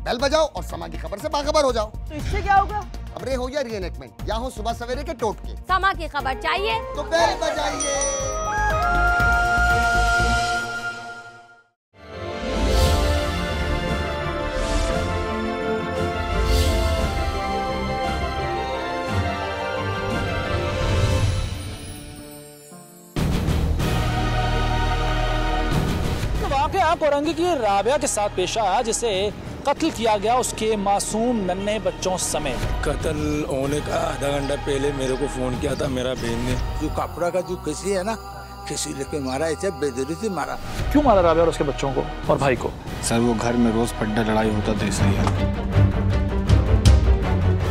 Bell बजाओ और समा की खबर से बाखबर हो जाओ। तो इससे क्या होगा? खबरें हो या रीएनएक्टमेंट या हो सुबह सवेरे के टोटके, समा की खबर चाहिए तो बेल बजाइए। कोरंगी की राबिया के साथ पेश आया जिसे कत्ल किया गया उसके मासूम नन्हे बच्चों समेत। कत्ल होने का आधा घंटा पहले मेरे को फोन किया था मेरा बहन ने। जो कपड़ा का जो किसी है ना, किसी लेके मारा, ऐसे बेदरी से मारा। क्यों मारा राबिया और उसके बच्चों को और भाई को? सर वो घर में रोज पड्डा लड़ाई होता था इसलिए।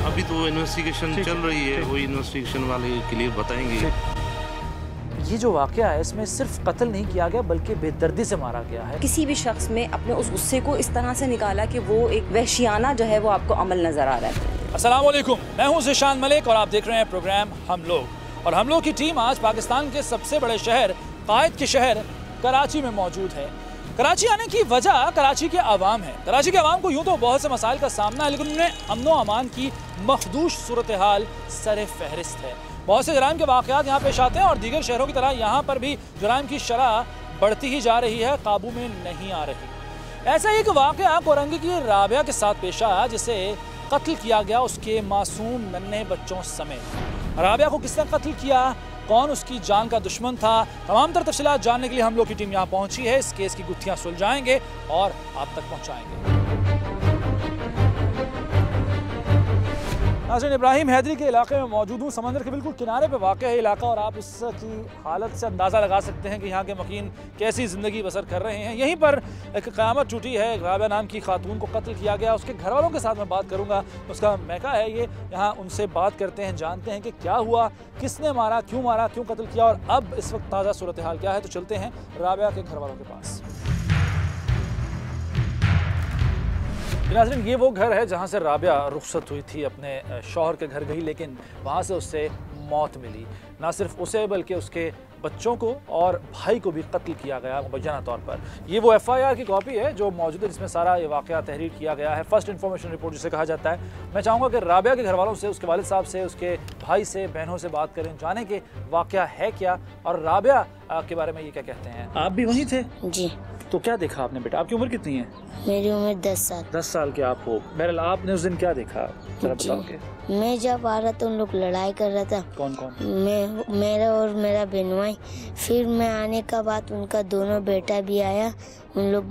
अभी तो इन्वेस्टिगेशन चल रही है, वही इन्वेस्टिगेशन वाले क्लियर बताएंगे। ये जो वाकया है इसमें सिर्फ कत्ल नहीं किया गया बल्कि बेदर्दी से मारा गया है। किसी भी शख्स में अपने उस गुस्से को इस तरह से निकाला कि वो एक वहशियाना जो है वो आपको अमल नजर आ रहा है। अस्सलाम वालेकुम, मैं हूं ज़ीशान मलिक और आप देख रहे हैं प्रोग्राम हम लोग। और हम लोग की टीम आज पाकिस्तान के सबसे बड़े शहर कायद के शहर कराची में मौजूद है। कराची आने की वजह कराची के अवाम है। कराची के अवाम को यूँ तो बहुत से मसाइल का सामना है, लेकिन उन्हें अमन व अमान की मखदूश सूरत हाल सर फहरिस्त है। बहुत से जराइम के वाक़यात यहाँ पेश आते हैं और दीगर शहरों की तरह यहाँ पर भी जराइम की शरह बढ़ती ही जा रही है, काबू में नहीं आ रही। ऐसा ही एक वाक़या कोरंगी की राबिया के साथ पेश आया जिसे कत्ल किया गया उसके मासूम नन्हे बच्चों समेत। राबिया को किसने कत्ल किया, कौन उसकी जान का दुश्मन था, तमाम तर तफसीलात जानने के लिए हम लोग की टीम यहाँ पहुँची है। इस केस की गुत्थियाँ सुलझाएंगे और आप तक पहुँचाएंगे। नाज़रीन, इब्राहिम हैदरी के इलाके में मौजूद हूँ। समंदर के बिल्कुल किनारे पे वाक़ है इलाका और आप इसकी हालत से अंदाज़ा लगा सकते हैं कि यहाँ के मकीन कैसी ज़िंदगी बसर कर रहे हैं। यहीं पर एक क़यामत टूटी है। राबिया नाम की खातून को कत्ल किया गया। उसके घर वालों के साथ मैं बात करूँगा, उसका मैका है ये, यहाँ उनसे बात करते हैं, जानते हैं कि क्या हुआ, किसने मारा, क्यों कत्ल किया और अब इस वक्त ताज़ा सूरत हाल क्या है। तो चलते हैं राबिया के घर वालों के पास। नाज़रीन, ये वो घर है जहाँ से राबिया रुखसत हुई थी, अपने शौहर के घर गई, लेकिन वहाँ से उससे मौत मिली। ना सिर्फ उसे बल्कि उसके बच्चों को और भाई को भी कत्ल किया गया मुबैना तौर पर। ये वो FIR की कॉपी है जो मौजूद है जिसमें सारा ये वाक़या तहरीर किया गया है, फर्स्ट इन्फॉर्मेशन रिपोर्ट जिसे कहा जाता है। मैं चाहूँगा कि राबिया के घर वालों से, उसके वालिद साहब से, उसके भाई से, बहनों से बात करें, जाने के वाक़या है क्या और राबिया के बारे में ये क्या कहते हैं। आप भी वहीं थे? जी। तो क्या देखा आपने बेटा? आपकी उम्र कितनी है? मेरी उम्र 10 साल। 10 साल के आप हो। बहरहाल आपने उस दिन क्या देखा, जरा बताओगे? मैं जब आ रहा था उन लोग लड़ाई कर रहा था। कौन कौन? मेरा और मेरा बहनोई। फिर मैं आने का बाद उनका दोनों बेटा भी आया। उन लोग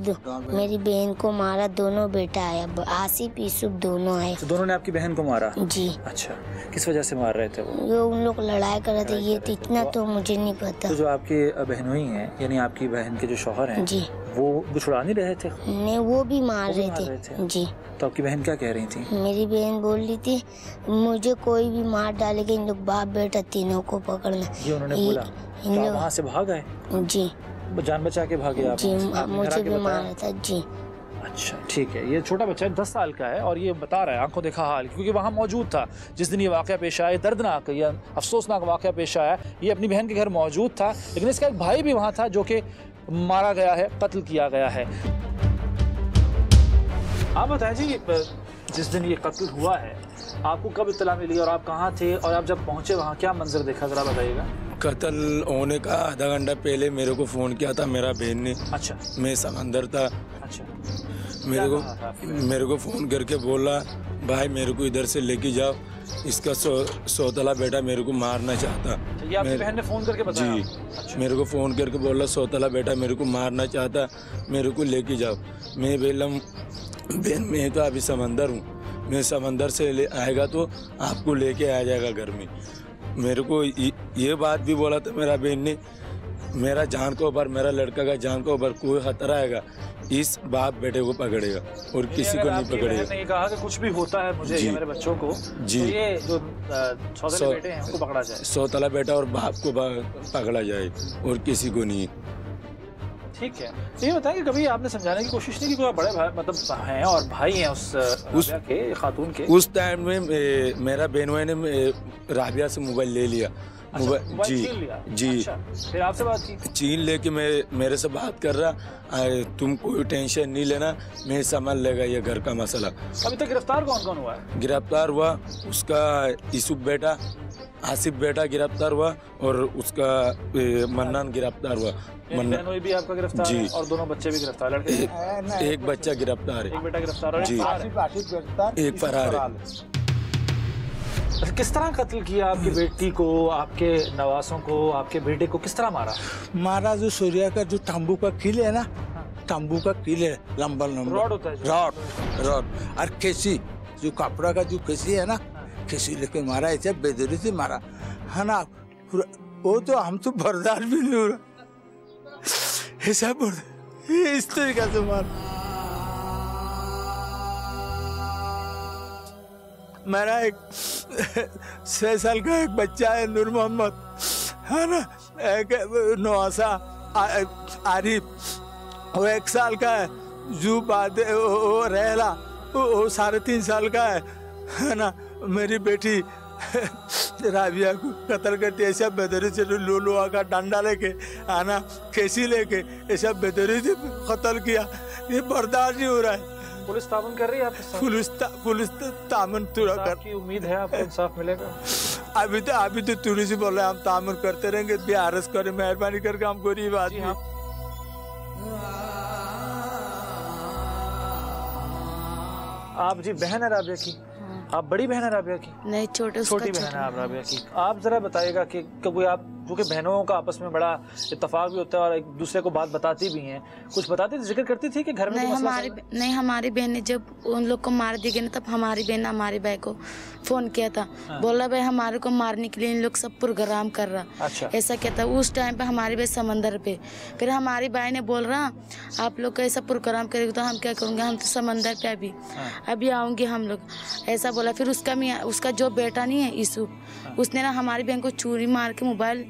मेरी बहन को मारा, दोनों बेटा आया, आसिफ यूसुफ दोनों आए। तो दोनों ने आपकी बहन को मारा? जी। अच्छा, किस वजह से मार रहे थे वो? उन लोग लड़ाई कर रहे थे, ये इतना तो मुझे नहीं पता। तो जो आपके बहनोई हैं, यानी आपकी बहन के जो शौहर हैं, जी, वो छुड़ा नहीं रहे थे? नहीं, वो भी मार रहे थे। जी। तो आपकी बहन क्या कह रही थी? मेरी बहन बोल रही थी मुझे कोई भी मार डालेगा, इन लोग बाप बेटा तीनों को पकड़ना। ये उन्होंने बोला? इन लोग वहाँ से भाग गए? जी। जान बचा के भागे आप? जी, मुझे भी मारा था। जी। अच्छा, ठीक है। ये छोटा बच्चा 10 साल का है और ये बता रहा है आंखों देखा हाल, क्योंकि वहाँ मौजूद था जिस दिन ये वाक़या पेश आया। दर्दनाक या अफसोसनाक वाक़या पेश आया। ये अपनी बहन के घर मौजूद था, लेकिन इसका एक भाई भी वहाँ था जो कि मारा गया है, कत्ल किया गया है। आप बताएं जी, जिस दिन ये कत्ल हुआ है आपको कब इत्तला मिली और आप कहाँ थे और आप जब पहुँचे वहाँ क्या मंजर देखा, जरा बताइएगा। कत्ल होने का आधा घंटा पहले मेरे को फ़ोन किया था मेरा बहन ने। अच्छा। मैं समंदर था। अच्छा। मेरे को फ़ोन करके बोला भाई मेरे को इधर से लेके जाओ, इसका सौतला बेटा मेरे को मारना चाहता। ये आपकी बहन ने फ़ोन करके बताया? जी। अच्छा। मेरे को फ़ोन करके बोला सौतला बेटा मेरे को मारना चाहता, मेरे को लेके जाओ। मैं बोला बहन मैं तो अभी समंदर हूँ, मैं समंदर से आएगा तो आपको लेके आ जाएगा घर में। मेरे को ये बात भी बोला था मेरा बहन ने, मेरा जान के ऊपर, मेरा लड़का का जान के ऊपर कोई खतरा आएगा इस बाप बेटे को पकड़ेगा और किसी को नहीं पकड़ेगा। ने कहा कि कुछ भी होता है मुझे, ये मेरे बच्चों को, जी, तो ये जो सौतले बेटे हैं उनको पकड़ा जाए, सौतला बेटा और बाप को पकड़ा जाए और किसी को नहीं। ठीक है। ये बताएं कि कभी आपने समझाने की कोशिश नहीं की, कोई बड़े भाई मतलब हैं और भाई हैं उस खातून के? उस टाइम में मेरा बहनोई ने राबिया से मोबाइल ले लिया मोबाइल जी छीन लिया? जी। अच्छा, फिर आपसे बात की? चीन लेके मेरे से बात कर रहा, तुम कोई टेंशन नहीं लेना, मैं संभाल लेगा ये घर का मसला। अभी तक गिरफ्तार कौन कौन हुआ है? गिरफ्तार हुआ उसका यूसुफ बेटा, आसिफ बेटा गिरफ्तार हुआ और उसका मन्नान गिरफ्तार हुआ। बहनोई भी आपका गिरफ्तार जी। है और दोनों बच्चे भी गिरफ्तार, लड़के? एक बच्चा गिरफ्तार है, एक बेटा गिरफ्तार और जी। एक फरार है। एक फरार है। अच्छा, किस तरह कत्ल किया आपकी बेटी को, आपके नवासों को, आपके बेटे को किस तरह मारा? मारा जो सूर्या का जो तंबू का किल है ना, तंबू का किल है, लंबा लंबा रॉड होता है जो? रॉड और केसी जो कपड़ा का जो केसी है ना, केसी लेके मारा, ऐसे बेदरी से मारा है ना। वो तो हम तो बर्दाश्त भी नहीं हो रहा, ऐसा इस तरीका से मार। मेरा एक 6 साल का एक बच्चा है नूर मोहम्मद, है ना, एक नवासा आरिफ, वो 1 साल का है, जू बाद वो रहला, वो 3.5 साल का है ना। मेरी बेटी राबिया को कत्ल करती, ऐसा बेदरी से लोहा का डंडा लेके आना, कैसी लेके ऐसा बेदरी से कत्ल किया, ये बर्दाश्त नहीं हो रहा है। पुलिस तामन कर रही है आपके साथ? पुलिस तामन पूरा कर की उम्मीद है आपको इंसाफ मिलेगा? अभी तो तुरी से बोल रहे हैं, हम तामन करते रहेंगे, अरेस्ट करें, मेहरबानी करके, हम गरीब आदमी। आप जी बहन है राबिया की? आप बड़ी बहन है राबिया की? नहीं, छोटी बहन है आप राबिया की। आप जरा बताइएगा कि कोई आप, क्योंकि बहनों का आपस में बड़ा इत्तेफाक भी होता है और एक दूसरे को बात बताती भी हैं, कुछ बताती थी, जिक्र करती थी कि घर में नहीं, हमारी बहन ने जब उन लोग को मार दी गई ना, तब हमारी बहन ने हमारे भाई को फोन किया था। बोला भाई हमारे को मारने के लिए इन लोग सब प्रोग्राम कर रहा। अच्छा। ऐसा कहता। उस टाइम पे हमारे भाई समंदर पे, फिर हमारे भाई ने बोल रहा आप लोग का ऐसा प्रोग्राम करेगा तो हम क्या करेंगे, हम तो समंदर पे अभी आऊंगे हम लोग, ऐसा बोला। फिर उसका जो बेटा नहीं है यूसुफ, उसने ना हमारी बहन को चूरी मार के मोबाइल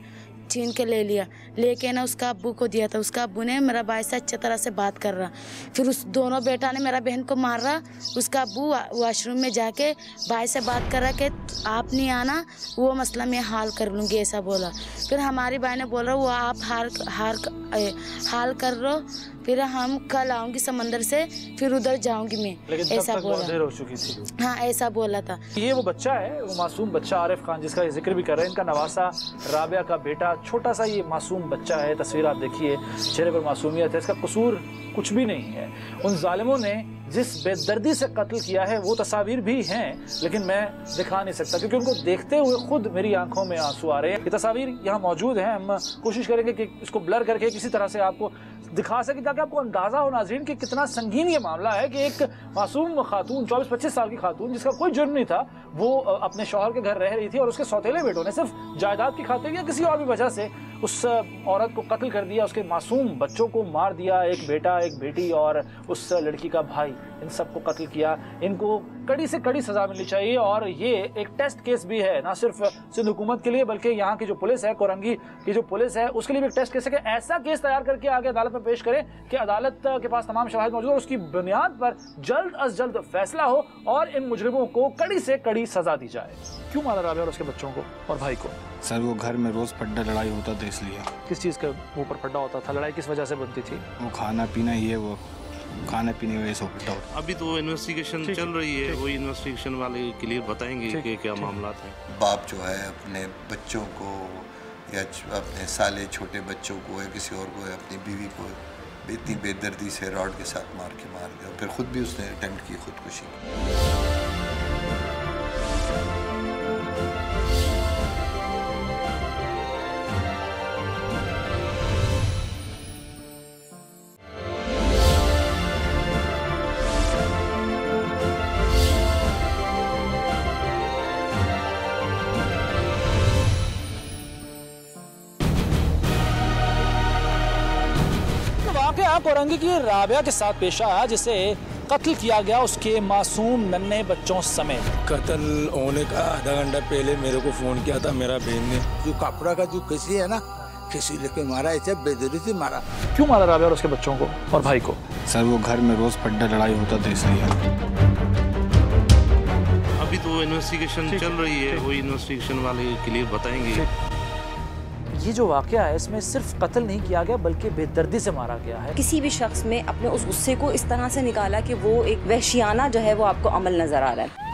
छीन के ले लिया, लेके ना उसका अब्बू को दिया था। उसका अब्बू ने मेरा भाई से अच्छी तरह से बात कर रहा, फिर उस दोनों बेटा ने मेरा बहन को मार रहा। उसका अब्बू वॉशरूम में जाके भाई से बात कर रहा कि आप नहीं आना, वो मसला मैं हाल कर लूँगी, ऐसा बोला। फिर हमारे भाई ने बोल रहा वो आप हाल कर लो, फिर हम कल आऊँगी समंदर से, फिर उधर जाऊँगी मैं, ऐसा बोला। देर हो चुकी थी। हाँ, ऐसा बोला था। ये वो बच्चा है, वो मासूम बच्चा आरिफ खान, जिसका ये जिक्र भी कर रहे हैं, इनका नवासा राबिया का बेटा, छोटा सा ये मासूम बच्चा है। तस्वीर आप देखिए, चेहरे पर मासूमियत है, इसका कसूर कुछ भी नहीं है। उन जालिमों ने जिस बेदर्दी से कत्ल किया है वो तस्वीर भी हैं, लेकिन मैं दिखा नहीं सकता क्योंकि उनको देखते हुए खुद मेरी आंखों में आंसू आ रहे हैं। ये तस्वीर यहाँ मौजूद हैं, हम कोशिश करेंगे कि इसको ब्लर करके किसी तरह से आपको दिखा सके ताकि आपको अंदाजा हो नाज़रीन कि कितना संगीन ये मामला है कि एक मासूम खातून, 24-25 साल की खातून जिसका कोई जुर्म नहीं था, वो अपने शौहर के घर रह रही थी और उसके सौतेले बेटों ने सिर्फ जायदाद की खातिर या किसी और भी वजह से उस औरत को कत्ल कर दिया, उसके मासूम बच्चों को मार दिया, एक बेटा एक बेटी और उस लड़की का भाई, इन सबको कत्ल किया। इनको कड़ी से कड़ी सजा मिलनी चाहिए और ये एक टेस्ट केस भी है, ना सिर्फ सिंध हुकूमत के लिए बल्कि यहाँ की जो पुलिस है, कोरंगी की जो पुलिस है, उसके लिए भी एक टेस्ट केस है कि ऐसा केस तैयार करके आगे अदालत में पेश करें कि अदालत के पास तमाम शवाहिद मौजूद है, उसकी बुनियाद पर जल्द अज जल्द फैसला हो और इन मुजरिमों को कड़ी से कड़ी सजा दी जाए। क्यों मारा राबिया और उसके बच्चों को और भाई को? सर वो घर में रोज पड्डा लड़ाई होता था इसलिए। किस चीज़ का मुंह पर पड्डा होता था? लड़ाई किस वजह से बनती थी? वो खाना पीना ही है, वो खाने पीने वजह से पड्डा होता। अभी तो इन्वेस्टिगेशन चल रही है, वो इन्वेस्टिगेशन वाले क्लियर बताएंगे कि क्या मामला है। बाप जो है अपने बच्चों को या अपने साले छोटे बच्चों को या किसी और को या अपनी बीवी को इतनी बेदर्दी से रॉड के साथ मार दिया और फिर खुद भी उसने अटेम्प्ट की खुदकुशी की। कोरंगी की राबिया के साथ पेश आया जिसे कत्ल किया गया उसके मासूम नन्हे बच्चों समेत। कत्ल होने का आधा घंटा पहले मेरे को फोन किया था मेरा बहन ने। जो कपड़ा का जो केसी है ना, केसी लेके मारा, ऐसे बेदरी से मारा। क्यों मारा राबिया और उसके बच्चों को और भाई को? सर वो घर में रोज पड्डा लड़ाई होता था इसलिए। अभी तो इन्वेस्टिगेशन चल रही है, वो इन्वेस्टिगेशन वाले क्लियर बताएंगे। ये जो वाकया है इसमें सिर्फ कत्ल नहीं किया गया बल्कि बेदर्दी से मारा गया है। किसी भी शख्स में अपने उस गुस्से को इस तरह से निकाला कि वो एक वहशियाना जो है वो आपको अमल नजर आ रहा है।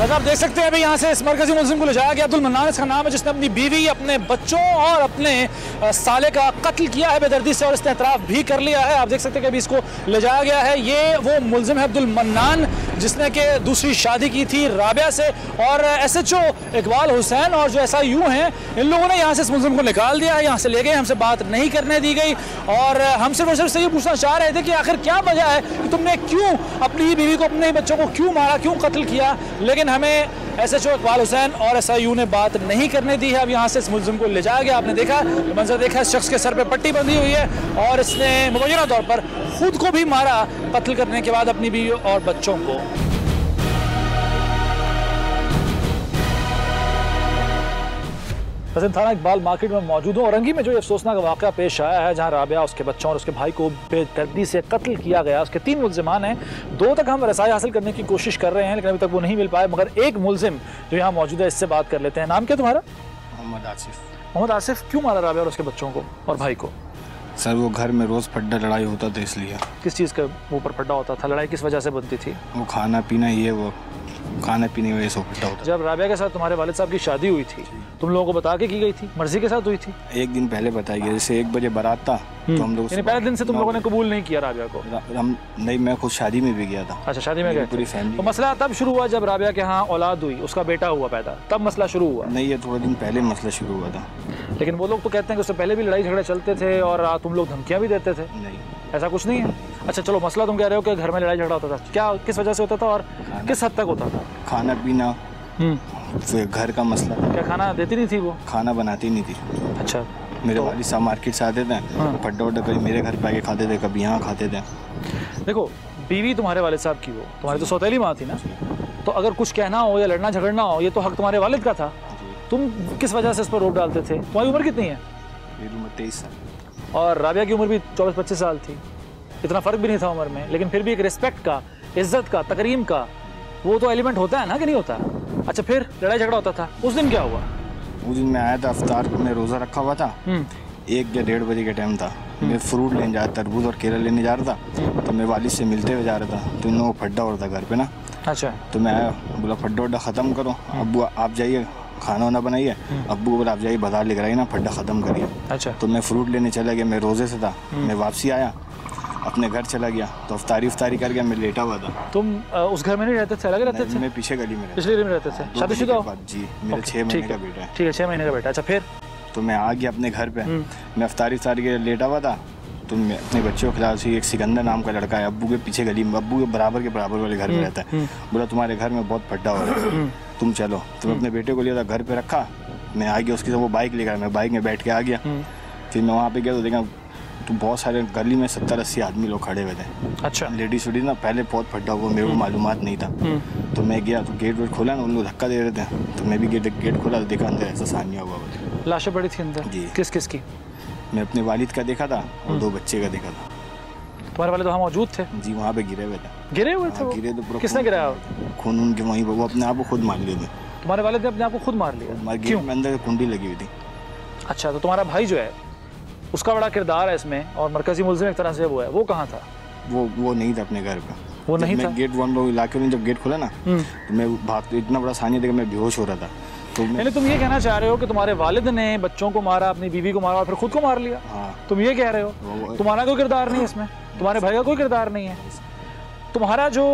आप देख सकते हैं अभी यहाँ से इस मरकजी मुलजिम को ले जाया गया। अब्दुल मन्नान इसका नाम है, जिसने अपनी बीवी, अपने बच्चों और अपने साले का कत्ल किया है बेदर्दी से और इसने एतराफ़ भी कर लिया है। आप देख सकते हैं कि अभी इसको ले जाया गया है। ये वो मुलजिम है अब्दुल मन्नान जिसने कि दूसरी शादी की थी राबिया से, और SHO इकबाल हुसैन और जो SIU हैं इन लोगों ने यहाँ से इस मुलजिम को निकाल दिया है, यहाँ से ले गए, हमसे बात नहीं करने दी गई। और हम सिर्फ और सिर्फ ये पूछना चाह रहे थे कि आखिर क्या वजह है कि तुमने क्यों अपनी बीवी को, अपने बच्चों को क्यों मारा, क्यों कत्ल किया। लेकिन हमें SHO इकबाल हुसैन और SIU ने बात नहीं करने दी है। अब यहाँ से इस मुलजिम को ले जाया गया। आपने देखा मंजर देखा, इस शख्स के सर पे पट्टी बंधी हुई है और इसने मुबैना तौर पर खुद को भी मारा कत्ल करने के बाद अपनी बीवी और बच्चों को। थाना इकबाल मार्केट में मौजूद हूँ। औरंगी में जो अफसोसनाक वाक़या पेश आया है जहाँ राबिया, उसके बच्चों और उसके भाई को बेदर्दी से कत्ल किया गया। उसके 3 मुलजिमान हैं, 2 तक हम रसाई हासिल करने की कोशिश कर रहे हैं लेकिन अभी तक वो नहीं मिल पाए। मगर एक मुलजिम जो यहाँ मौजूद है इससे बात कर लेते हैं। नाम क्या तुम्हारा? मोहम्मद आसिफ। मोहम्मद आसिफ, क्यों मारा राबिया और उसके बच्चों को और भाई को? सर वो घर में रोज़ फड्डा लड़ाई होता था इसलिए। किस चीज़ का ऊपर फड्डा होता था? लड़ाई किस वजह से बनती थी? वो खाना पीना, ये वो खाने पीने की वजह से फड्डा होता। जब राबिया के साथ तुम्हारे वालिद साहब की शादी हुई थी तुम लोगों को बता के की गई थी, मर्जी के साथ हुई थी? एक दिन पहले बताई गई, जैसे 1 बजे बारात था तो हम लोग पहले दिन से तुम लोगों ने कबूल नहीं किया राबिया को? हम नहीं, मैं खुद शादी में भी गया था। अच्छा, शादी में गए? पूरी फैमिली। तो मसला तब शुरू हुआ जब राबिया के यहाँ औलाद हुई, उसका बेटा हुआ पैदा, तब मसला शुरू हुआ? नहीं, ये थोड़े दिन पहले मसला शुरू हुआ था। लेकिन वो लोग तो कहते हैं कि उससे पहले भी लड़ाई झगड़े चलते थे और तुम लोग धमकियाँ भी देते थे। नहीं, ऐसा कुछ नहीं है। अच्छा चलो, मसला तुम कह रहे हो कि घर में लड़ाई झगड़ा होता था, क्या किस वजह से होता था और किस हद तक होता था? खाना पीना, फिर घर का मसला। क्या खाना देती नहीं थी वो? खाना बनाती नहीं थी। अच्छा। मेरे वालिद साहब मार्केट से आते थे, फड्डा वड्डा कभी मेरे घर पे आके खाते थे, कभी यहाँ खाते थे। देखो, बीवी तुम्हारे वालिद साहब की हो, तुम्हारी तो सौतेली माँ थी ना, तो अगर कुछ कहना हो या लड़ना झगड़ना हो ये तो हक तुम्हारे वालिद का था। तुम किस वजह से इस पर रोक डालते थे? तुम्हारी उम्र कितनी है? मेरी उम्र 23 साल और राबिया की उम्र भी 24-25 साल थी। इतना फ़र्क भी नहीं था उम्र में, लेकिन फिर भी एक रिस्पेक्ट का, इज्जत का, तकरीम का वो तो एलिमेंट होता है ना कि नहीं होता? अच्छा, फिर लड़ाई झगड़ा होता था, उस दिन क्या हुआ? उस दिन मैं आया था, अफ्तार में रोज़ा रखा हुआ था, 1 या 1:30 बजे का टाइम था। मैं फ्रूट लेने जा रहा था, तरबूज और केला लेने जा रहा था, तो मैं वालिद से मिलते हुए जा रहा था, तो इन लोगों को फड्डा हो रहा था घर पे ना। अच्छा। तो मैं आया, बोला फड्डा वड्डा ख़त्म करो, अब्बू आप जाइए खाना वाना बनाइए। अब्बू बोला आप जाइए बाजार लेकर आइए ना, फड्डा ख़त्म करिए। अच्छा। तो मैं फ्रूट लेने चला गया, मैं रोज़े से था। मैं वापसी आया, अपने घर चला गया, तो अफ्तारी कर गया, मैं लेटा हुआ था। तुम उस घर में नहीं रहते थे, अलग रहते थे? मैं पीछे गली में, पिछली गली में रहते थे। शादीशुदा हो? जी, मेरा 6 महीने का बेटा है। ठीक है, 6 महीने का बेटा। अच्छा, फिर? तो मैं आ गया अपने घर पे, मैं अफ्तारी के लेटा हुआ था, तो मैं अपने बच्चों के खिलाफ से, एक सिकंदर नाम का लड़का है, अब्बू के पीछे गली में, अब्बू के बराबर वाले घर में रहता है। बोला तुम्हारे घर में बहुत फड्डा हो रहा है, तुम चलो। तो मैं अपने बेटे को लिया था, घर पे रखा, मैं आ गया, उसके साथ वो बाइक लेकर, मैं बाइक में बैठ के आ गया। फिर मैं वहाँ पे गया तो देखा तो बहुत सारे गली में 70-80 आदमी लोग खड़े हुए थे। अच्छा। लेडीज वेडीज ना, पहले बहुत फड्डा हुआ, मेरे को मालूमात नहीं था। तो मैं गया तो गेट वेट खोला ना, उन लोग धक्का दे रहे थे, तो मैं भी गेट खोला तो देखा अंदर ऐसा सानिया हुआ। लाशें पड़ी थी अंदर? जी। किस किस की? मैं अपने वालिद का देखा था और 2 बच्चे का देखा था। तुम्हारे वाले तो वहाँ मौजूद थे? जी, वहाँ पे गिरे हुए थे। गिरे हुए थे? गिरे तो किसने गिराया? खून उनके वहीं पर, वो अपने आप को खुद मार लिए थे। तुम्हारे वाले ने अपने आप को खुद मार लिया? क्यों? अंदर कुंडी लगी हुई थी। अच्छा, तो तुम्हारा भाई जो है उसका बड़ा किरदार है इसमें और मरकजी मुलजिम एक तरह से वो है, वो कहाँ था? वो नहीं था अपने घर पे। वो नहीं था? गेट 1 लोग इलाके में जब गेट खोला ना, तो मैं भाग, इतना बड़ा सानिया देखा, मैं बेहोश हो रहा था। तो यानी तुम ये कहना चाह रहे हो कि तुम्हारे वालिद ने बच्चों को मारा, अपनी बीवी को मारा और फिर खुद को मार लिया? हाँ। तुम ये कह रहे हो? तुम्हारा कोई किरदार नहीं है इसमें? तुम्हारे भाई का कोई किरदार नहीं है? तुम्हारा जो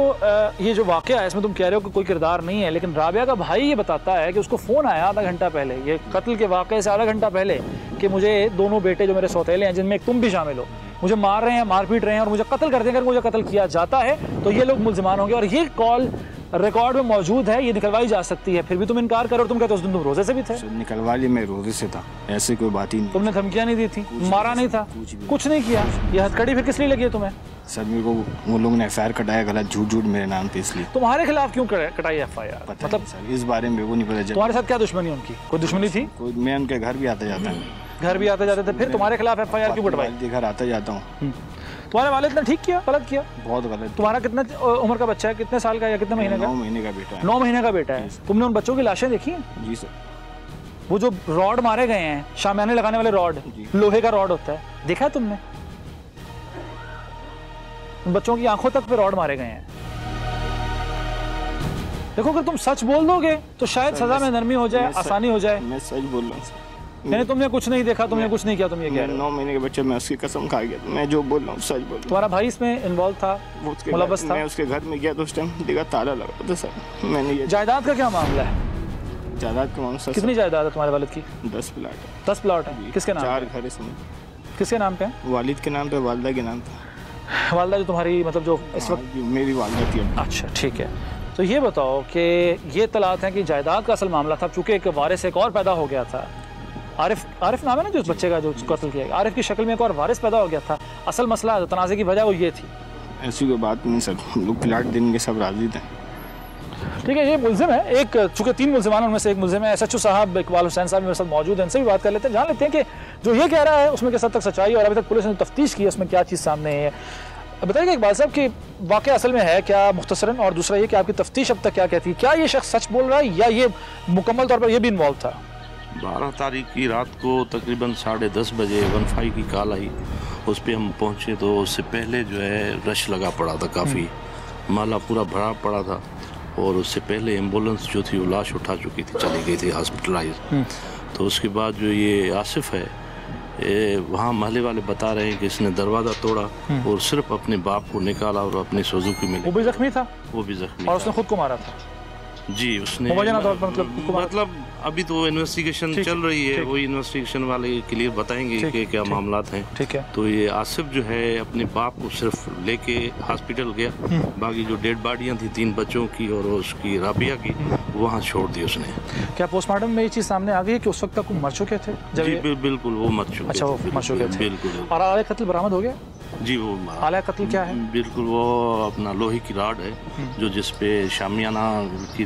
ये जो वाक़या है इसमें तुम कह रहे हो कि कोई किरदार नहीं है, लेकिन राबिया का भाई ये बताता है कि उसको फ़ोन आया आधा घंटा पहले, ये कत्ल के वाक़े से आधा घंटा पहले, कि मुझे 2 बेटे जो मेरे सौतेले हैं, जिनमें एक तुम भी शामिल हो, मुझे मार रहे हैं, मार पीट रहे हैं और मुझे कत्ल कर देंगे। अगर मुझे कत्ल किया जाता है तो ये लोग मुल्ज़िमान होंगे। और ये कॉल रिकॉर्ड में मौजूद है, ये निकलवाई जा सकती है, फिर भी तुम इनकार करो और तुम कहते हो उस दिन तुम रोजे से भी थे। निकलवा ली, मैं रोजे से था, ऐसी कोई बात ही नहीं। तुमने धमकियां नहीं दी थी, मारा नहीं था, कुछ नहीं किया, ये हथकड़ी फिर किस लिए लगी है तुम्हें? सर मेरे को वो लोग ने FIR कटाया गलत, झूठ मेरे नाम पे, इसलिए। तुम्हारे खिलाफ क्यों कटाई FIR? मतलब सर इस बारे में वो नहीं पता। तुम्हारे साथ क्या दुश्मनी उनकी? कोई दुश्मनी थी? मैं उनके घर भी आता जाता हूँ। घर भी आते जाते थे, फिर तुम्हारे खिलाफ FIR क्यों कटवाई? घर आता जाता हूँ। तुम्हारे वालिद ने ठीक किया, गलत किया? बहुत गलत। तुम्हारा कितना उम्र का बच्चा है, कितने साल का या कितने महीने का? 9 महीने का बेटा है। 9 महीने का बेटा है। तुमने उन बच्चों की लाशें देखी हैं? जी सर। वो जो रॉड मारे गए हैं, शामियाने लगाने वाले रॉड, लोहे का रॉड होता है, देखा है तुमने? बच्चों की आंखों तक पे रॉड मारे गए हैं। देखो अगर तुम सच बोल दोगे तो शायद सजा में नरमी हो जाए, आसानी हो जाए। मैं सच बोल रहा हूँ। यानी तुमने कुछ नहीं देखा, तुमने कुछ नहीं किया, तुम ये कह रहे हो? 9 महीने के बच्चे, मैं उसकी कसम खा गया। मैं जो बोल रहा हूँ सच बोल रहा हूँ। तुम्हारा भाई इसमें इन्वॉल्व था, मुलव्वस था? मैं उसके घर में गया तो उस टाइम देखा ताला लगा था सर। मैंने ये जायदाद का क्या मामला है? जायदाद का मामला कितनी जायदाद है तुम्हारे वालिद की? 10 प्लाट है। 10 प्लाट है। किसके नाम? 4 घर इसमें। किसके नाम पे? वालिद के नाम पे, वालदा के नाम पे। वालदा जो तुम्हारी मतलब जो इस वक्त? मेरी वालदा थी। अच्छा ठीक है, तो ये बताओ कि ये इत्तलात हैं कि जायदाद का असल मामला था, चूंकि एक वारिस एक और पैदा हो गया था, आरिफ नाम है ना जो उस बच्चे का जो कत्ल किया गया, आरिफ की शक्ल में एक और वारिस पैदा हो गया था। असल मसला तनाज़े की वजह वो ये थी। ऐसी कोई बात नहीं सर, हम लोग प्लाट दिन के सब राजी थे। ठीक है, ये मुल्जिम है एक, चूंकि 3 मुल्जिमान उनमें से एक मुल्जिम है। SHO साहब इकबाल हुसैन साहब मेरे साथ मौजूद हैं, इनसे भी बात कर लेते हैं, जान लेते हैं कि जो ये कह रहा है उसमें किस हद तक सच्चाई और अभी तक पुलिस ने तफ्तीश की है उसमें क्या चीज़ सामने है। बताइए इकबाल साहब कि वाक़या असल में है क्या मुख्तसरन, और दूसरा ये कि आपकी तफ्तीश अब तक क्या कहती है, क्या ये शख्स सच बोल रहा है या ये मुकम्मल तौर पर ये भी इन्वॉल्व था? 12 तारीख की रात को तकरीबन 10:30 बजे 15 की कॉल आई, उस पर हम पहुँचे तो उससे पहले जो है रश लगा पड़ा था, काफ़ी माला पूरा भरा पड़ा था, और उससे पहले एम्बुलेंस जो थी वो लाश उठा चुकी थी, चली गई थी हॉस्पिटलाइज। तो उसके बाद जो ये आसिफ है, वहाँ महल्ले वाले बता रहे हैं कि इसने दरवाज़ा तोड़ा और सिर्फ अपने बाप को निकाला और अपनी सुजुकी में। वो भी जख्मी था? वो भी जख्मी और उसने खुद को मारा था? जी, उसने मतलब अभी तो इन्वेस्टिगेशन चल रही है, वही इन्वेस्टिगेशन वाले क्लियर बताएंगे कि क्या मामलात हैं। ठीक है। तो ये आसिफ जो है अपने बाप को सिर्फ लेके हॉस्पिटल गया, बाकी जो डेड बॉडियां थी 3 बच्चों की और उसकी राबिया की, वहाँ छोड़ दी उसने। क्या पोस्टमार्टम में ये चीज़ सामने आ गई है कि उस वक्त तक वो मर चुके थे? जी बिल्कुल, वो मर चुके। अच्छा, वो मर चुके थे। बिल्कुल। और आले कत्ल बरामद हो गया? जी, वो आला कत्ल क्या है? बिल्कुल, वो अपना लोहे की राड है जो जिस पे शामियाना की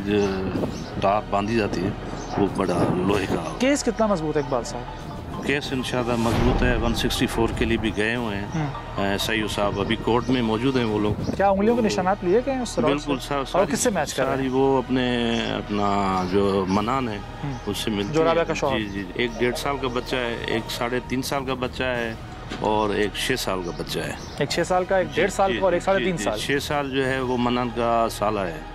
तार बांधी जाती है, वो बड़ा लोहे का। केस कितना मजबूत है इकबाल साहब? केस इंशाल्लाह मजबूत है। 164 के लिए भी गए हुए हैं SIO साहब, अभी कोर्ट में मौजूद हैं वो लोग। क्या उंगलियों के निशानात लिए गए हैं? बिल्कुल सर। और किससे मैच कर रहे हैं? वो अपना जो मनान है उससे मिलते जो राबिया का शौहर। जी, एक 1.5 साल का बच्चा है, एक 3.5 साल का बच्चा है और एक 6 साल का बच्चा है। एक 6 साल का, एक 1.5 साल का और एक 3.5 साल। 6 साल जो है वो मनान का साला है।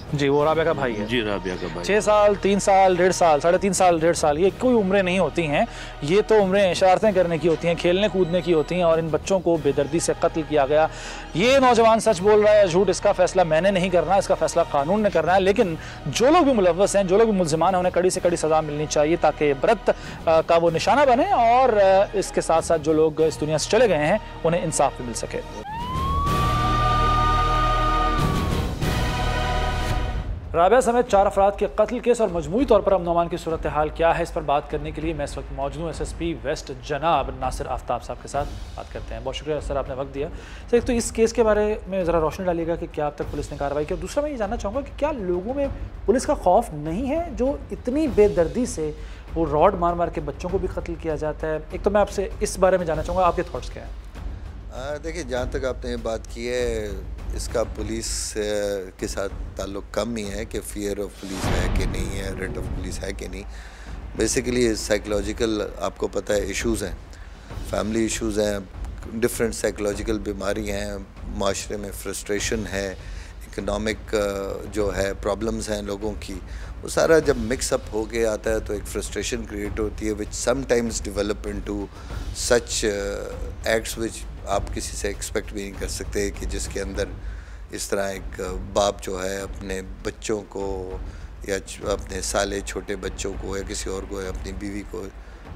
जी, वो राबिया का भाई है। जी, राबिया का भाई। 6 साल, 3 साल, 1.5 साल, 3.5 साल, 1.5 साल, ये कोई उम्रें नहीं होती हैं। ये तो उम्रें शरारतें करने की होती हैं, खेलने कूदने की होती हैं, और इन बच्चों को बेदर्दी से कत्ल किया गया। ये नौजवान सच बोल रहा है झूठ, इसका फैसला मैंने नहीं करना, इसका फैसला कानून ने करना है। लेकिन जो लोग भी मुलव्वस हैं, जो लोग भी मुल्जिमान हैं, उन्हें कड़ी से कड़ी सज़ा मिलनी चाहिए ताकि इबरत का वो निशाना बने, और इसके साथ साथ जो लोग इस दुनिया से चले गए हैं उन्हें इंसाफ भी मिल सके। राबिया समेत 4 अफराद के कत्ल केस और मजमूई तौर पर अमन अमान की सूरत हाल क्या है, इस पर बात करने के लिए मैं इस वक्त मौजूद हूँ SSP वेस्ट जनाब नासिर आफ्ताब साहब के साथ। बात करते हैं। बहुत शुक्रिया सर, आपने वक्त दिया। सर, एक तो इस केस के बारे में ज़रा रोशनी डालिएगा कि क्या अब तक पुलिस ने कार्रवाई की, और दूसरा मैं ये जानना चाहूँगा कि क्या लोगों में पुलिस का खौफ नहीं है जो इतनी बेदर्दी से वो रॉड मार मार के बच्चों को भी कत्ल किया जाता है? एक तो मैं आपसे इस बारे में जानना चाहूँगा, आपके थॉट्स क्या हैं? देखिए, जहाँ तक आपने ये बात की है, इसका पुलिस के साथ ताल्लुक़ कम ही है कि फ़ियर ऑफ पुलिस है कि नहीं है, रेट ऑफ पुलिस है कि नहीं। बेसिकली साइकोलॉजिकल, आपको पता है, इश्यूज़ हैं, फैमिली इश्यूज़ हैं, डिफरेंट साइकोलॉजिकल बीमारी हैं, माशरे में फ्रस्ट्रेशन है, इकोनॉमिक जो है प्रॉब्लम्स हैं लोगों की, वो सारा जब मिक्सअप हो के आता है तो एक फ्रस्ट्रेशन क्रिएट होती है, which sometimes develop into such acts which आप किसी से एक्सपेक्ट भी नहीं कर सकते कि जिसके अंदर इस तरह एक बाप जो है अपने बच्चों को या अपने साले छोटे बच्चों को या किसी और को या अपनी बीवी को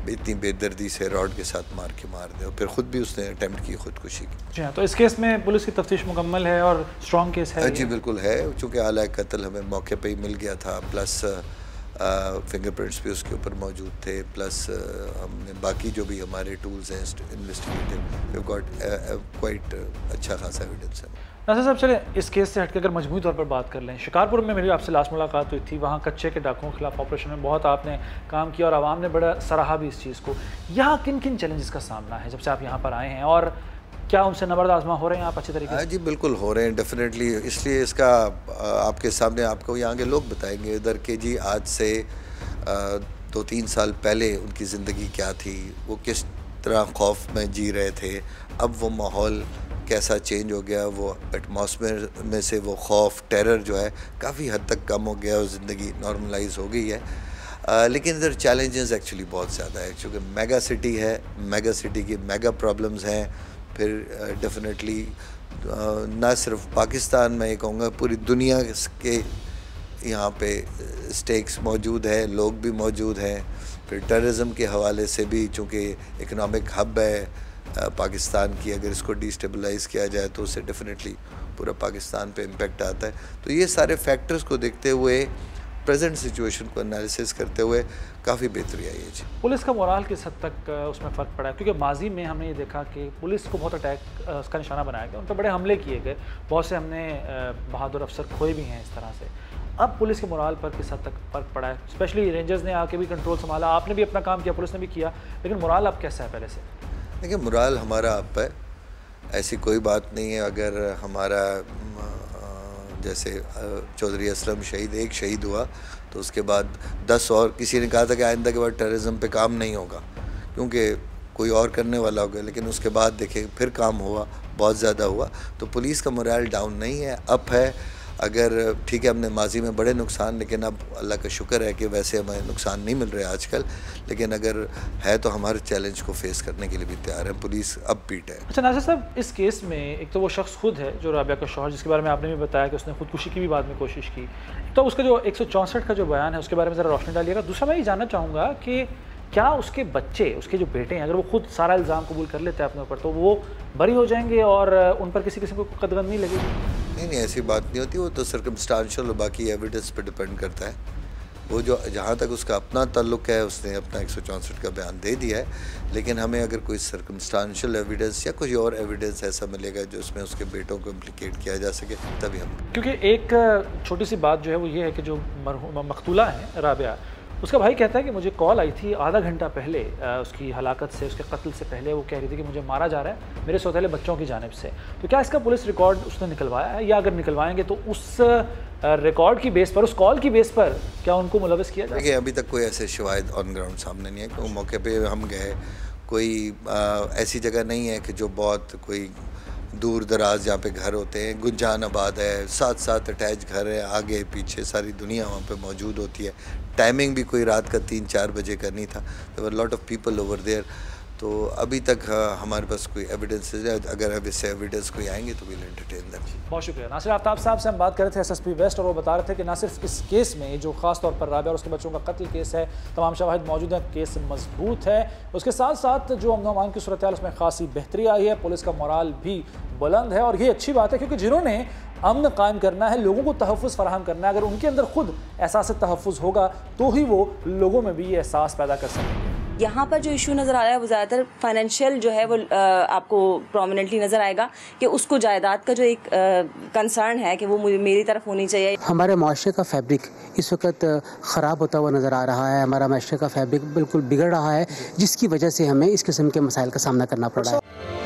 इतनी बेदर्दी से रॉड के साथ मार दे, और फिर ख़ुद भी उसने अटेम्प्ट की खुदकुशी की। जी हाँ, तो इस केस में पुलिस की तफ्तीश मुकम्मल है और स्ट्रॉन्ग केस है? जी बिल्कुल है, चूँकि आला कत्ल हमें मौके पे ही मिल गया था, प्लस फिंगरप्रिंट्स भी उसके ऊपर मौजूद थे, प्लस हमने बाकी जो भी हमारे टूल्स हैं इन्वेस्टिगेटिव, वी गॉट क्वाइट अच्छा खासा एविडेंस है। नासिर साहब, चले इस केस से हटकर अगर मजमूई तौर पर बात कर लें, शिकारपुर में मेरी आपसे लास्ट मुलाकात हुई थी, वहाँ कच्चे के डाकुओं के खिलाफ ऑपरेशन में बहुत आपने काम किया और आवाम ने बड़ा सराहा भी इस चीज़ को। यहाँ किन किन चैलेंजेस का सामना है जब से आप यहाँ पर आए हैं, और क्या उनसे नबर्द आजमा हो रहे हैं आप अच्छे तरीके से? जी बिल्कुल हो रहे हैं, डेफिनेटली। इसलिए इसका आपके सामने आपको यहाँ के लोग बताएंगे इधर के जी आज से 2-3 साल पहले उनकी ज़िंदगी क्या थी, वो किस तरह खौफ में जी रहे थे, अब वो माहौल कैसा चेंज हो गया, वो एटमॉस्फेयर में से वो खौफ, टेरर जो है काफ़ी हद तक कम हो गया और ज़िंदगी नॉर्मलाइज हो गई है। लेकिन इधर चैलेंजेस एक्चुअली बहुत ज़्यादा है, क्योंकि मेगा सिटी है, मेगा सिटी की मेगा प्रॉब्लम्स हैं। फिर डेफिनेटली ना सिर्फ पाकिस्तान में, ये कहूँगा पूरी दुनिया के यहाँ पे स्टेक्स मौजूद है, लोग भी मौजूद हैं। फिर टेररिज्म के हवाले से भी, चूँकि इकनॉमिक हब है पाकिस्तान की, अगर इसको डिस्टेबलाइज़ किया जाए तो उससे डेफिनेटली पूरा पाकिस्तान पे इम्पेक्ट आता है। तो ये सारे फैक्टर्स को देखते हुए, प्रेजेंट सिचुएशन को एनालिसिस करते हुए काफ़ी बेहतरी आई है जी। पुलिस का मोराल किस हद तक उसमें फ़र्क पड़ा है? क्योंकि माजी में हमने ये देखा कि पुलिस को बहुत अटैक उसका निशाना बनाया गया, उन पर बड़े हमले किए गए, बहुत से हमने बहादुर अफसर खोए भी हैं इस तरह से। अब पुलिस के मोराल पर किस हद तक फ़र्क पड़ा है? स्पेशली रेंजर्स ने आके भी कंट्रोल संभाला, आपने भी अपना काम किया, पुलिस ने भी किया, लेकिन मोराल अब कैसा है पहले से? देखिए, मोराल हमारा अप है, ऐसी कोई बात नहीं है। अगर हमारा जैसे चौधरी असलम एक शहीद हुआ तो उसके बाद 10 और, किसी ने कहा था कि आइंदा के बाद टेररिज्म पे काम नहीं होगा क्योंकि कोई और करने वाला होगा, लेकिन उसके बाद देखें फिर काम हुआ, बहुत ज़्यादा हुआ। तो पुलिस का मोराल डाउन नहीं है, अप है। अगर ठीक है, हमने माजी में बड़े नुकसान, लेकिन अब अल्लाह का शुक्र है कि वैसे हमें नुकसान नहीं मिल रहे आजकल, लेकिन अगर है तो हमारे चैलेंज को फेस करने के लिए भी तैयार है। पुलिस अब पीट है। अच्छा नासिर साहब, इस केस में एक तो वो शख्स खुद है जो राबिया का शौहर, जिसके बारे में आपने भी बताया कि उसने खुदकुशी की भी बाद में कोशिश की, तो उसका जो 164 का जो बयान है उसके बारे में ज़रा रोशनी डालिएगा। दूसरा मैं ये जानना चाहूँगा कि क्या उसके बच्चे, उसके जो बेटे हैं, अगर वो खुद सारा इल्ज़ाम कबूल कर लेते हैं अपने ऊपर, तो वो बरी हो जाएंगे और उन पर किसी किस्म को कदगन नहीं लगेगी? नहीं, ऐसी बात नहीं होती, वो तो सर्कमस्टांशियल और बाकी एविडेंस पे डिपेंड करता है। वो जो जहाँ तक उसका अपना ताल्लुक़ है, उसने अपना 164 का बयान दे दिया है, लेकिन हमें अगर कोई सर्कमस्टांशियल एविडेंस या कोई और एविडेंस ऐसा मिलेगा जो उसमें उसके बेटों को इम्प्लिकेट किया जा सके, तभी हम। क्योंकि एक छोटी सी बात जो है वो ये है कि जो मकतूला है राबिया, उसका भाई कहता है कि मुझे कॉल आई थी आधा घंटा पहले, उसकी हलाकत से, उसके कत्ल से पहले वो कह रही थी कि मुझे मारा जा रहा है मेरे सौतेले बच्चों की जानिब से। तो क्या इसका पुलिस रिकॉर्ड उसने निकलवाया है, या अगर निकलवाएंगे तो उस रिकॉर्ड की बेस पर, उस कॉल की बेस पर क्या उनको मुलविस किया जाए? देखिए, अभी तक कोई ऐसे शवाहिद ऑन ग्राउंड सामने नहीं है। क्योंकि मौके पर हम गए, कोई ऐसी जगह नहीं है कि जो बहुत कोई दूर दराज जहाँ पे घर होते हैं, गुंजान आबाद है, साथ अटैच घर है, आगे पीछे सारी दुनिया वहाँ पे मौजूद होती है। टाइमिंग भी कोई रात का 3-4 बजे का नहीं था। There were lot of people over there. तो अभी तक हमारे पास कोई एविडेंस है, अगर अब इससे एविडेंस कोई आएंगे तो विल एंटरटेन देम। बहुत शुक्रिया। नासिर आफ्ताब साहब से हम बात कर रहे थे SSP वेस्ट, और वो बता रहे थे कि ना सिर्फ इस केस में जो खास तौर पर राबिया और उसके बच्चों का कत्ल केस है, तमाम शवाहिद मौजूद हैं, केस मजबूत है, उसके साथ साथ जो अमन अमान की सूरत हाल उसमें खासी बेहतरी आई है, पुलिस का मोराल भी बुलंद है, और ये अच्छी बात है क्योंकि जिन्होंने अमन कायम करना है, लोगों को तहफ़्फ़ुज़ फराहम करना है, अगर उनके अंदर खुद एहसास तहफ़्फ़ुज़ होगा तो ही वो लोगों में भी ये एहसास पैदा कर सकेंगे। यहाँ पर जो इशू नज़र आ रहा है वो ज़्यादातर फाइनेंशियल जो है वो आपको प्रोमिनेंटली नज़र आएगा कि उसको जायदाद का जो एक कंसर्न है कि वो मेरी तरफ होनी चाहिए। हमारे माशरे का फैब्रिक इस वक्त ख़राब होता हुआ नज़र आ रहा है, हमारा माशरे का फैब्रिक बिल्कुल बिगड़ रहा है, जिसकी वजह से हमें इस किस्म के मसाइल का सामना करना पड़ रहा है।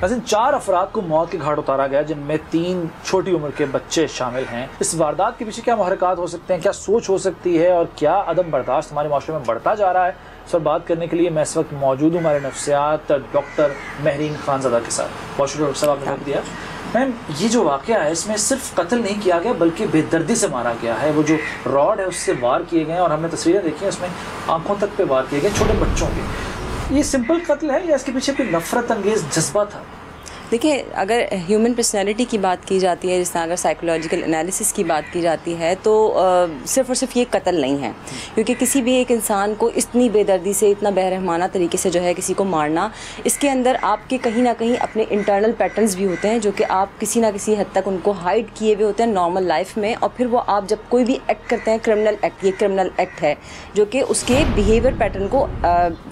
वैसे 4 अफराद को मौत के घाट उतारा गया, जिनमें 3 छोटी उम्र के बच्चे शामिल हैं। इस वारदात के पीछे क्या मुहर्रिकात हो सकते हैं, क्या सोच हो सकती है, और क्या अदम बर्दाश्त हमारे माशरे में बढ़ता जा रहा है, इस पर बात करने के लिए मैं इस वक्त मौजूद हूँ हमारे नफ्सियात डॉक्टर महरीन खानज़ादा के साथ। बहुत शुक्रिया डॉक्टर साहब, आपने वक्त दिया। मैम, ये जो वाक़या है इसमें सिर्फ कत्ल नहीं किया गया बल्कि बेदर्दी से मारा गया है। वो जो रॉड है उससे वार किए गए हैं, और हमने तस्वीरें देखी हैं, उसमें आंखों तक पे वार किए गए छोटे बच्चों के। ये सिंपल कत्ल है या इसके पीछे कोई नफरत अंगेज जज्बा था? देखिए, अगर ह्यूमन पर्सनैलिटी की बात की जाती है, जिस तरह अगर साइकोलॉजिकल एनालिसिस की बात की जाती है, तो सिर्फ़ और सिर्फ ये कत्ल नहीं है, क्योंकि किसी भी एक इंसान को इतनी बेदर्दी से, इतना बेरहमाना तरीके से जो है किसी को मारना, इसके अंदर आपके कहीं ना कहीं अपने इंटरनल पैटर्न्स भी होते हैं जो कि आप किसी ना किसी हद तक उनको हाइड किए हुए होते हैं नॉर्मल लाइफ में, और फिर वो आप जब कोई भी एक्ट करते हैं, क्रिमिनल एक्ट, ये क्रिमिनल एक्ट है जो कि उसके बिहेवियर पैटर्न को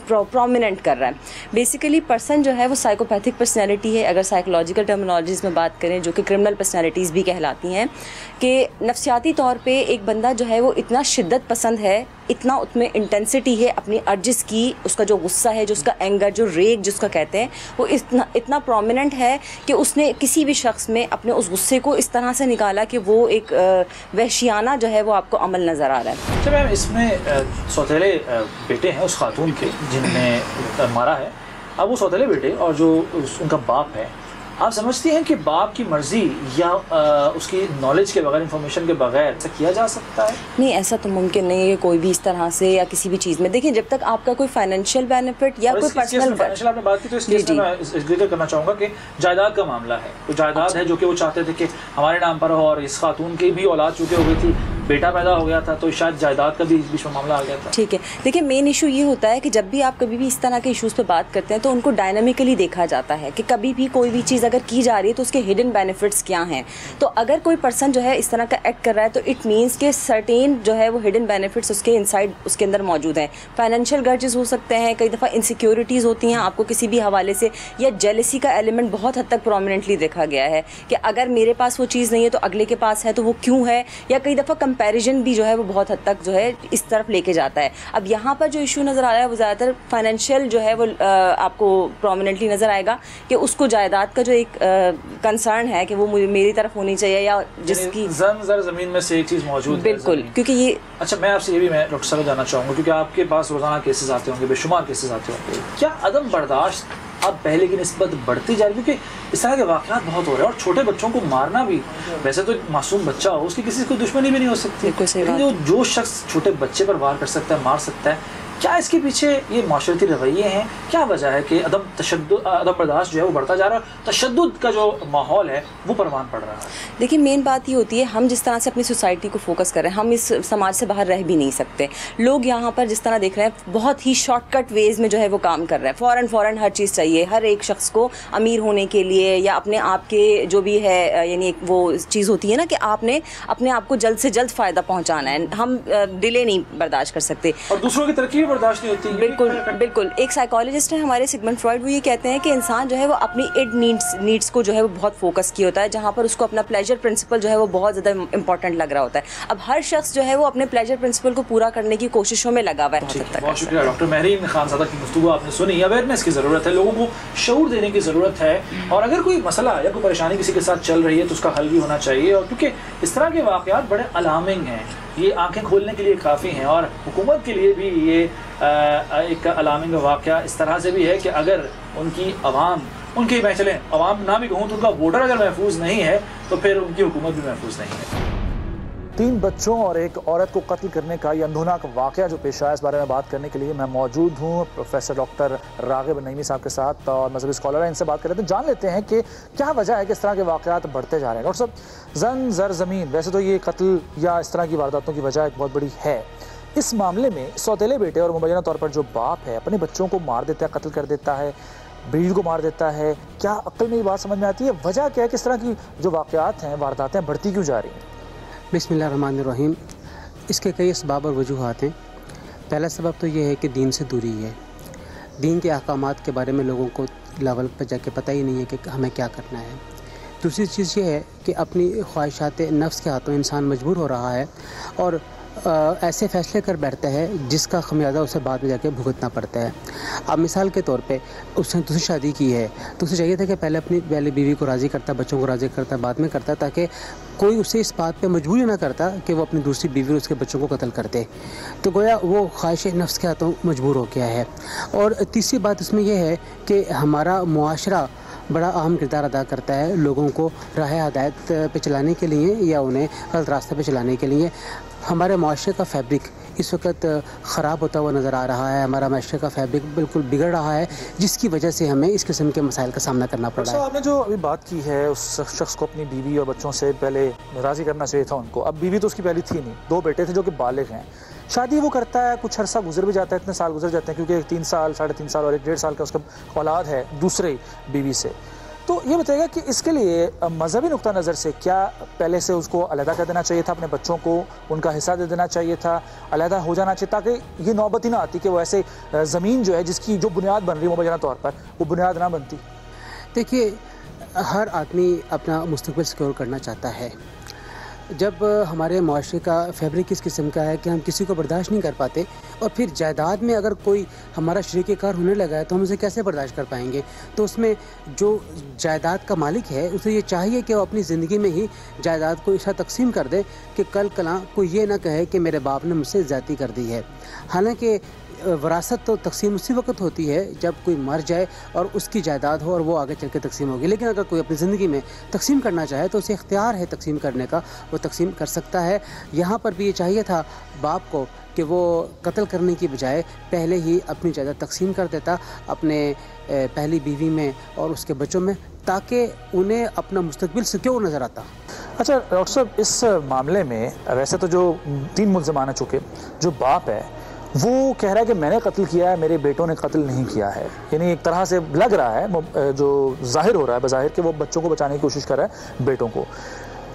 प्रोमिनेंट कर रहा है। बेसिकली पर्सन जो है वो साइकोपैथिक पर्सनैलिटी है, अगर साइकोलॉजिकल टर्मिनोलॉजीज़ में बात करें, जो कि क्रिमिनल पर्सनैलिटीज़ भी कहलाती हैं, कि नफ्सियाती तौर पे एक बंदा जो है वो इतना शिद्दत पसंद है, इतना उसमें इंटेंसिटी है अपनी अर्जिस की, उसका जो गुस्सा है, जो उसका एंगर, जो रेग जिसका कहते हैं, वो इतना प्रोमिनेंट है कि उसने किसी भी शख्स में अपने उस गुस्से को इस तरह से निकाला कि वो एक वहशियाना जो है वो आपको अमल नज़र आ रहा है। अच्छा मैम, इसमें सौतेले बेटे हैं उस खातून के जिनने मारा है, अब वो सौतेले बेटे और जो उनका बाप है, आप समझती हैं कि बाप की मर्जी या उसकी नॉलेज के बगैर, इंफॉर्मेशन के बगैर ऐसा किया जा सकता है? नहीं, ऐसा तो मुमकिन नहीं है कि कोई भी इस तरह से या किसी भी चीज़ में, देखिए जब तक आपका कोई फाइनेंशियल बेनिफिट या कोई पर्सनल, फाइनेंशियल आपने बात की तो इस केस में मैं जिक्र करना चाहूँगा कि जायदाद का मामला है, तो जायदाद है जो कि वो चाहते थे कि हमारे नाम पर हो, और इस खातून की भी औलाद चुके हो गई थी, बेटा पैदा हो गया था, तो शायद जायदाद का भी इस बीच में मामला आ गया था। ठीक है, देखिए मेन इशू ये होता है कि जब भी आप कभी भी इस तरह के इशूज़ पे बात करते हैं तो उनको डायनामिकली देखा जाता है कि कभी भी कोई भी चीज़ अगर की जा रही है तो उसके हिडन बेनिफिट्स क्या हैं। तो अगर कोई पर्सन जो है इस तरह का एक्ट कर रहा है तो इट मीन्स के सर्टेन जो है वो हिडन बेनिफिट्स उसके इनसाइड, उसके अंदर मौजूद हैं। फाइनेंशियल गर्जेस हो सकते हैं, कई दफ़ा इनसिक्योरिटीज़ होती हैं आपको किसी भी हवाले से, या जेलसी का एलिमेंट बहुत हद तक प्रोमिनेंटली देखा गया है कि अगर मेरे पास वो चीज़ नहीं है तो अगले के पास है तो वो क्यों है, या कई दफ़ा कंपैरिजन भी जो है वो बहुत हद तक जो है इस तरफ लेके जाता है। अब यहाँ पर जो इशू नज़र आ रहा है वो ज़्यादातर फाइनेंशियल जो है वो आपको प्रोमिनेंटली नज़र आएगा कि उसको जायदाद का जो एक कंसर्न है कि वो मेरी तरफ होनी चाहिए, या जिसकी ज़मीन में से एक चीज़ मौजूद है। बिल्कुल, क्योंकि ये अच्छा, मैं आपसे ये भी मैं डॉक्टर साहब जानना चाहूँगा, क्योंकि आपके पास रोज़ाना केसेस आते होंगे, बेशुमार केसेस आते होंगे, क्या अदम बर्दाश्त अब पहले की निस्बत बढ़ती जा रही है? क्योंकि इस तरह के वाक़यात बहुत हो रहे हैं, और छोटे बच्चों को मारना भी, वैसे तो मासूम बच्चा हो उसकी किसी को दुश्मनी भी नहीं हो सकती, लेकिन जो शख्स छोटे बच्चे पर वार कर सकता है, मार सकता है, क्या इसके पीछे ये माशरती रवैये हैं? क्या वजह है कि अदम बर्दाश्त जो है वो बढ़ता जा रहा है, तशद्दुद का जो माहौल है वो परवान पड़ रहा है? देखिए मेन बात ये होती है, हम जिस तरह से अपनी सोसाइटी को फोकस कर रहे हैं, हम इस समाज से बाहर रह भी नहीं सकते। लोग यहाँ पर जिस तरह देख रहे हैं, बहुत ही शॉर्टकट वेज में जो है वो काम कर रहे हैं, फ़ौरन हर चीज़ चाहिए हर एक शख्स को अमीर होने के लिए, या अपने आप के जो भी है, यानी एक वो चीज़ होती है ना कि आपने अपने आप को जल्द से जल्द फ़ायदा पहुँचाना है, हम डिले नहीं बर्दाश्त कर सकते, और दूसरों की तरक्की बर्दाश्त नहीं होती। बिल्कुल बिल्कुल, एक साइकोलॉजिस्ट है हमारे सिगमंड फ्रॉइड, वो ये कहते हैं कि इंसान जो है वो अपनी इड नीड्स को जो है वो बहुत फोकस किया होता है, जहाँ पर उसको अपना प्लेजर प्रिंसिपल जो है वो बहुत ज़्यादा इंपॉर्टेंट लग रहा होता है। अब हर शख्स जो है वो अपने प्लेजर प्रिंसिपल को पूरा करने की कोशिशों में लगा हुआ है। बहुत शुक्रिया डॉक्टर महरीन खानज़ादा की गुफ्तगू आपने सुनी। अवेयरनेस की ज़रूरत है, लोगों को शऊर देने की ज़रूरत है, और अगर कोई मसला या कोई परेशानी किसी के साथ चल रही है तो उसका हल भी होना चाहिए, और क्योंकि इस तरह के वाक़यात बड़े अलार्मिंग हैं, ये आंखें खोलने के लिए काफ़ी हैं, और हुकूमत के लिए भी ये एक अलार्मिंग वाक़या इस तरह से भी है कि अगर उनकी अवाम, उनकी मैं चलें अवाम ना भी कहूँ तो उनका वोटर अगर महफूज नहीं है तो फिर उनकी हुकूमत भी महफूज नहीं है। 3 बच्चों और एक औरत को कत्ल करने का ये अंधोनाक वाक़या जो पेश आया, इस बारे में बात करने के लिए मैं मौजूद हूँ प्रोफेसर डॉक्टर राग़िब नईमी साहब के साथ, और मजहबी स्कॉलर हैं, इनसे बात कर रहे थे, जान लेते हैं कि क्या वजह है कि इस तरह के वाक़यात बढ़ते जा रहे हैं। डॉक्टर साहब, ज़र ज़मीन, वैसे तो ये कत्ल या इस तरह की वारदातों की वजह एक बहुत बड़ी है, इस मामले में सौतेले बेटे और मुबैना तौर पर जो बाप है अपने बच्चों को मार देता है, कत्ल कर देता है, बीवी को मार देता है, क्या अक्ल में ये बात समझ में आती है? वजह क्या है कि इस तरह की जो वाक़यात हैं, वारदातें बढ़ती क्यों जा रही हैं? बिस्मिल्लाहिर्रहमानिर्रहीम। इसके कई असबाब और वजूहात हैं। पहला सबब तो ये है कि दीन से दूरी है, दीन के अहकामात के बारे में लोगों को लेवल पर जाके पता ही नहीं है कि हमें क्या करना है। दूसरी चीज़ ये है कि अपनी ख्वाहिशात नफ्स के हाथों इंसान मजबूर हो रहा है और ऐसे फ़ैसले कर बैठता है जिसका खमियाजा उसे बाद में जाके भुगतना पड़ता है। अब मिसाल के तौर पे उसने दूसरी शादी की है तो उसे चाहिए था कि पहले बीवी को राज़ी करता, बच्चों को राज़ी करता, बाद में करता, ताकि कोई उसे इस बात पे मजबूर ना करता कि वो अपनी दूसरी बीवी और उसके बच्चों को कत्ल करते। तो गोया वो ख्वाहिश नफ्स के हाथों मजबूर हो गया है। और तीसरी बात इसमें यह है कि हमारा मुआशरा बड़ा अहम किरदार अदा करता है लोगों को राह हदायत पे चलाने के लिए या उन्हें गलत रास्ते पे चलाने के लिए। हमारे माशरे का फैब्रिक इस वक्त ख़राब होता हुआ नज़र आ रहा है। हमारा माशरे का फैब्रिक बिल्कुल बिगड़ रहा है, जिसकी वजह से हमें इस किस्म के मसाइल का सामना करना पड़ रहा है। आपने जो अभी बात की है, उस शख्स को अपनी बीवी और बच्चों से पहले राज़ी करना चाहिए था उनको। अब बीवी तो उसकी पहली थी नहीं, 2 बेटे थे जो कि बालिग हैं। शादी वो करता है, कुछ अरसा गुजर भी जाता है, इतने साल गुजर जाते हैं क्योंकि 3 साल, 3.5 साल और 1.5 साल का उसका औलाद है दूसरे बीवी से। तो ये बताइएगा कि इसके लिए मजहबी नुक्ता नज़र से क्या पहले से उसको अलहदा कर देना चाहिए था, अपने बच्चों को उनका हिस्सा दे देना चाहिए था, अलहदा हो जाना चाहिए ताकि ये नौबत ही ना आती कि वो ऐसे ज़मीन जो है जिसकी जो बुनियाद बन रही है मुबैना तौर पर वो बुनियाद ना बनती। देखिए, हर आदमी अपना मुस्तकबिल सिक्योर करना चाहता है। जब हमारे माशरे का फैब्रिक इस किस्म का है कि हम किसी को बर्दाश्त नहीं कर पाते, और फिर जायदाद में अगर कोई हमारा शरीके कार होने लगा है तो हम उसे कैसे बर्दाश्त कर पाएंगे। तो उसमें जो जायदाद का मालिक है उसे ये चाहिए कि वो अपनी ज़िंदगी में ही जायदाद को ऐसा तकसीम कर दे कि कल कला कोई ये ना कहे कि मेरे बाप ने मुझसे ज़्यादती कर दी है। हालांकि वरासत तो तकसीम उसी वक्त होती है जब कोई मर जाए और उसकी जायदाद हो और वो आगे चल के तकसीम होगी। लेकिन अगर कोई अपनी ज़िंदगी में तकसीम करना चाहे तो उसे इख्तियार है तकसीम करने का, वो तकसीम कर सकता है। यहाँ पर भी ये चाहिए था बाप को कि वो कत्ल करने की बजाय पहले ही अपनी जायदाद तकसीम कर देता अपने पहली बीवी में और उसके बच्चों में, ताकि उन्हें अपना मुस्तकबिल सिक्योर नज़र आता। अच्छा डॉक्टर साहब, इस मामले में वैसे तो जो 3 मुल्ज़िमान आ चुके, जो बाप है वो कह रहा है कि मैंने कत्ल किया है, मेरे बेटों ने कत्ल नहीं किया है। यानी एक तरह से लग रहा है, जो जाहिर हो रहा है बज़ाहिर कि वो बच्चों को बचाने की कोशिश कर रहा है, बेटों को।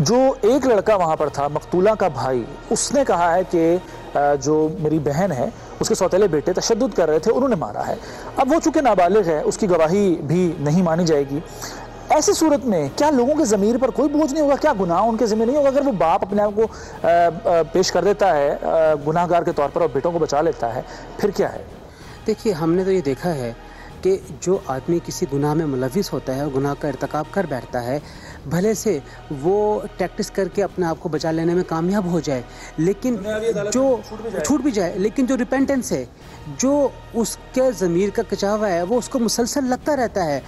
जो एक लड़का वहाँ पर था, मकतूला का भाई, उसने कहा है कि जो मेरी बहन है उसके सौतेले बेटे तशद्दुद कर रहे थे, उन्होंने मारा है। अब वो चूँकि नाबालिग है, उसकी गवाही भी नहीं मानी जाएगी। ऐसी सूरत में क्या लोगों के ज़मीर पर कोई बोझ नहीं होगा? क्या गुनाह उनके ज़िम्मे नहीं होगा? अगर वो बाप अपने आप को पेश कर देता है गुनाहगार के तौर पर और बेटों को बचा लेता है, फिर क्या है? देखिए, हमने तो ये देखा है कि जो आदमी किसी गुनाह में मुलविस होता है और गुनाह का इर्तिकाब कर बैठता है, भले से वो टैक्टिस करके अपने आप को बचा लेने में कामयाब हो जाए, लेकिन जो छूट भी जाए, लेकिन जो रिपेंटेंस है, जो उसके ज़मीर का कचावा है, वो उसको मुसलसल लगता रहता है।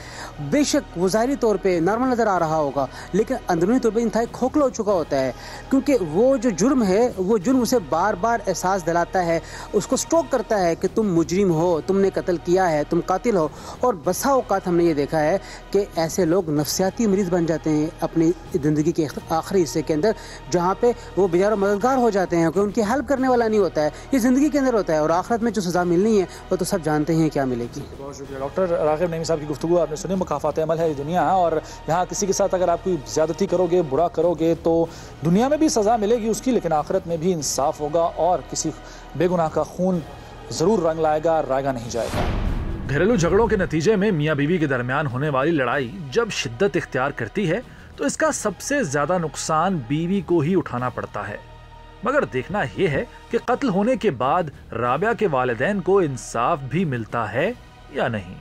बेशक वो ज़ाहिरी तौर पे नॉर्मल नज़र आ रहा होगा, लेकिन अंदरूनी तौर पे इंतहाई खोखला हो चुका होता है, क्योंकि वो जो जुर्म है, वो जुर्म उसे बार बार एहसास दिलाता है, उसको स्ट्रोक करता है कि तुम मुजरिम हो, तुमने कत्ल किया है, तुम कातिल हो। और बसा औकात हमने ये देखा है कि ऐसे लोग नफ्सियाती मरीज़ बन जाते हैं अपनी ज़िंदगी के आखिरी हिस्से के अंदर, जहाँ पे वो बेचारा मददगार हो जाते हैं कि उनकी हेल्प करने वाला नहीं होता है। ये ज़िंदगी के अंदर होता है, और आखिरत में जो सज़ा मिलनी है वो तो सब जानते हैं क्या मिलेगी। बहुत शुक्रिया डॉक्टर राग़िब नईमी साहब की गुफ्तगू आपने सुनी। मुकाफ़ात अमल है ये दुनिया, और यहाँ किसी के साथ अगर आप कोई ज़्यादती करोगे, बुरा करोगे, तो दुनिया में भी सज़ा मिलेगी उसकी, लेकिन आखिरत में भी इंसाफ होगा और किसी बेगुनाह का खून ज़रूर रंग लाएगा, रायगा नहीं जाएगा। घरेलू झगड़ों के नतीजे में मियाँ बीवी के दरमियान होने वाली लड़ाई जब शिद्दत इख्तियार करती है तो इसका सबसे ज़्यादा नुकसान बीवी को ही उठाना पड़ता है। मगर देखना यह है कि कत्ल होने के बाद राबिया के वालिदैन को इंसाफ भी मिलता है या नहीं।